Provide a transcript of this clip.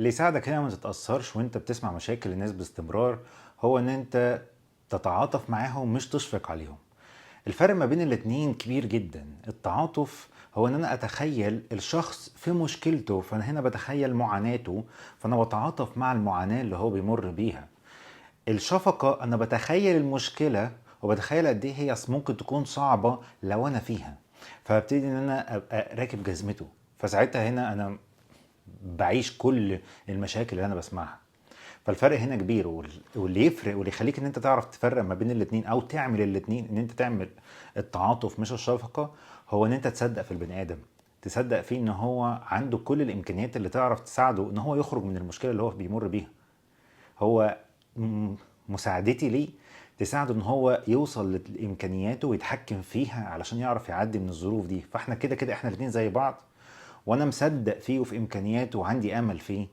اللي يساعدك هنا ما تتأثرش وانت بتسمع مشاكل الناس باستمرار هو ان انت تتعاطف معاهم مش تشفق عليهم. الفرق ما بين الاتنين كبير جدا. التعاطف هو ان انا اتخيل الشخص في مشكلته، فانا هنا بتخيل معاناته، فانا بتعاطف مع المعاناة اللي هو بيمر بيها. الشفقة انا بتخيل المشكلة وبتخيل قد ايه هي ممكن تكون صعبة لو انا فيها، فببتدي ان انا ابقى راكب جزمته، فساعتها هنا انا بعيش كل المشاكل اللي انا بسمعها. فالفرق هنا كبير، واللي يفرق واللي يخليك ان انت تعرف تفرق ما بين الاتنين او تعمل الاتنين، ان انت تعمل التعاطف مش الشفقة، هو ان انت تصدق في البني ادم، تصدق فيه ان هو عنده كل الامكانيات اللي تعرف تساعده ان هو يخرج من المشكلة اللي هو بيمر بيها. هو مساعدتي ليه تساعده ان هو يوصل لامكانياته ويتحكم فيها علشان يعرف يعدي من الظروف دي. فاحنا كده كده احنا الاتنين زي بعض، وانا مصدق فيه وفي امكانياته وعندي امل فيه،